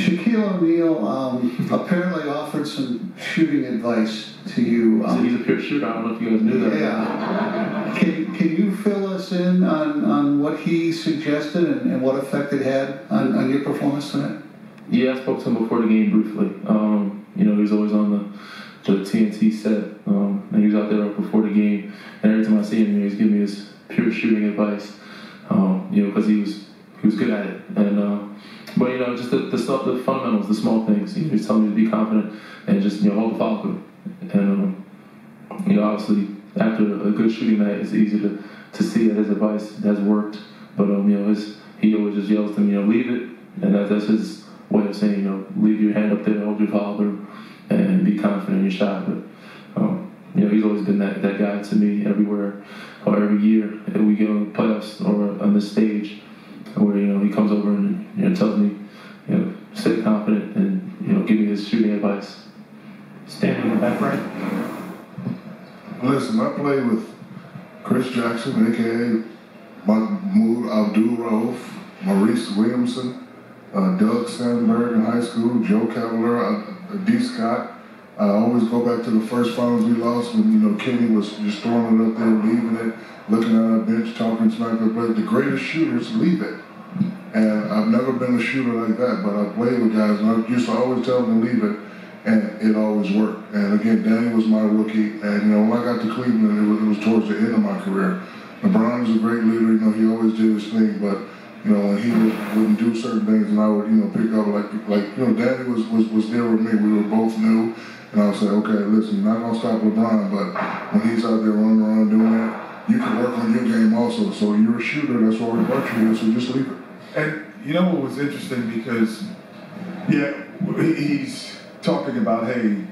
Shaquille O'Neal apparently offered some shooting advice to you. So he's a pure shooter. I don't know if you guys knew that. Yeah. Can you fill us in on what he suggested and what effect it had on your performance tonight? Yeah, I spoke to him before the game briefly. He was always on the TNT set, and he was out there before the game. And every time I see him, he's giving me his pure shooting advice. Because he was good at it. And but just the stuff, the fundamentals, the small things. He's telling me to be confident and just hold the follow through. And obviously after a good shooting night, it's easy to see that his advice has worked. But he always just yells to me, leave it, and that's his way of saying, leave your hand up there, hold your follow through, and be confident in your shot. But he's always been that guy to me everywhere or every year that we go in the playoffs or on this stage, where he comes over and tells me, stay confident and give me his shooting advice. Standing in the back right. Listen, I played with Chris Jackson, a.k.a. Mahmoud Abdul-Rauf, Maurice Williamson, Doug Sandberg in high school, Joe Cavalier, D. Scott. I always go back to the first finals we lost when, Kenny was just throwing it up there, leaving it, looking at our bench, talking smack. But the greatest shooters leave it. And I've never been a shooter like that, but I played with guys, and I used to always tell them to leave it, and it always worked. And again, Danny was my rookie, and when I got to Cleveland, it was towards the end of my career. LeBron was a great leader, he always did his thing, but when he wouldn't do certain things, and I would, pick up like Danny was there with me. We were both new, and I would say, okay, listen, you're not gonna stop LeBron, but when he's out there running around doing that, you can work on your game also. So you're a shooter, that's what we brought you here, so just leave it. And what was interesting, because he's talking about, hey,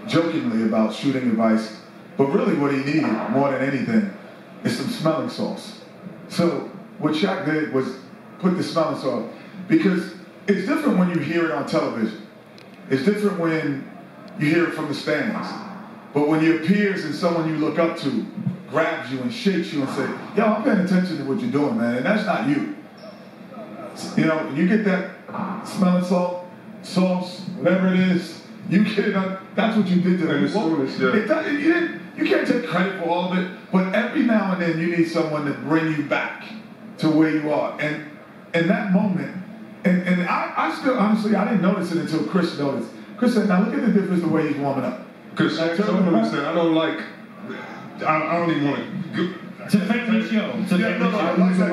jokingly about shooting advice, but really what he needed more than anything is some smelling salts. So what Shaq did was put the smelling salt, because it's different when you hear it on television. It's different when you hear it from the stands. But when your peers and someone you look up to grabs you and shakes you and say, yo, I'm paying attention to what you're doing, man, and that's not you. You get that smelling salt, sauce, whatever it is, you get it on, that's what you did to them. You can't take credit for all of it, but every now and then you need someone to bring you back to where you are. And in that moment, and I still, honestly, I didn't notice it until Chris noticed. Chris said, now look at the difference the way he's warming up. Because I don't even want to... It's a family show. It's a family show.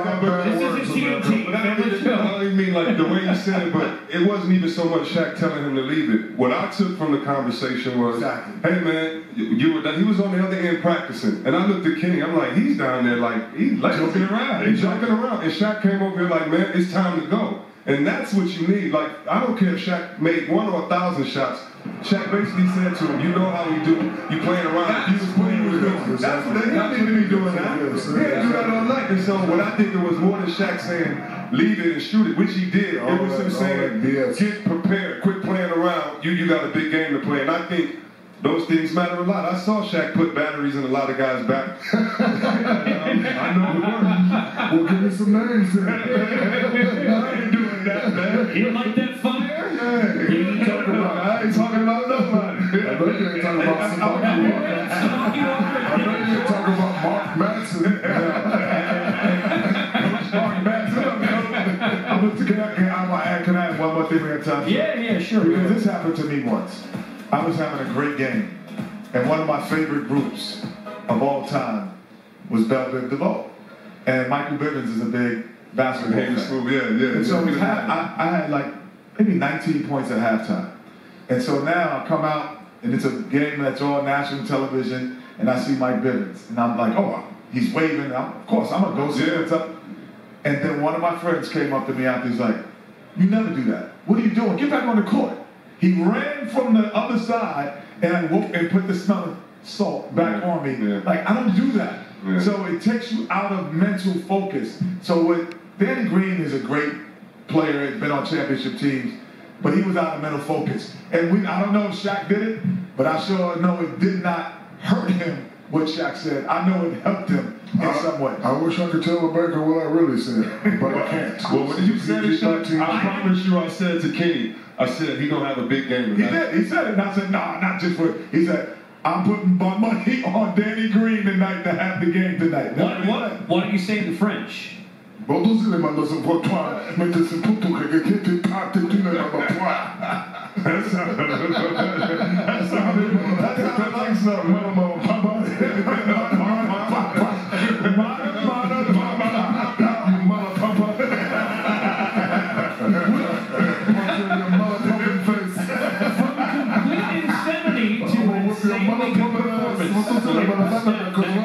This is a TNT. I don't even mean like the way you said it, but it wasn't even so much Shaq telling him to leave it. What I took from the conversation was, hey man, he was on the other end practicing, and I looked at Kenny. I'm like, he's down there like he's joking around. He's joking around, and Shaq came over here like, man, it's time to go. And that's what you need. Like, I don't care if Shaq made 1 or 1,000 shots. Shaq basically said to him, you know how we do. You playing around. You was playing with him. That's what they need to be doing that. Yeah, do that all night. And so what I think it was more than Shaq saying, leave it and shoot it, which he did. It was him saying, get prepared, quit playing around. You got a big game to play. And I think those things matter a lot. I saw Shaq put batteries in a lot of guys' back. I know it worked. Well, give me some names then. I ain't doing that, man. You like that fire? I ain't talking about nobody. I know you ain't talking about somebody. I know you ain't talking about Mark Madsen. Mark Madsen. Can I add one more thing we have time for? Yeah, sure. Because this happened to me once. I was having a great game, and one of my favorite groups of all time was Bell Biv DeVoe. And Michael Bivens is a big basketball fan. And so I had like maybe 19 points at halftime. And so now I come out, and it's a game that's on national television, and I see Mike Bivens. And I'm like, oh, he's waving. Of course, I'm going to go see what's up. And then one of my friends came up to me after, he's like, you never do that. What are you doing? Get back on the court. He ran from the other side and put the smelling salt back on me. Yeah. Like, I don't do that. Yeah. So it takes you out of mental focus. So Danny Green is a great player, has been on championship teams, but he was out of mental focus. And I don't know if Shaq did it, but I sure know it did not hurt him what Shaq said. I know it helped him in some way. I wish I could tell Rebecca what I really said, but I can't. Well, when you said it, Shaq, I promise you, I said to Kenny, I said he gonna have a big game He tonight. did. He said it, and I said, nah, not just for. He said, I'm putting my money on Danny Green tonight to have the game tonight. What do you say in French? Bon, tous les éléments sont pour toi, mais c'est pour toi que tu partes, tu ne vas pas toi. That sounded like something. Complete insanity to insanely good performance.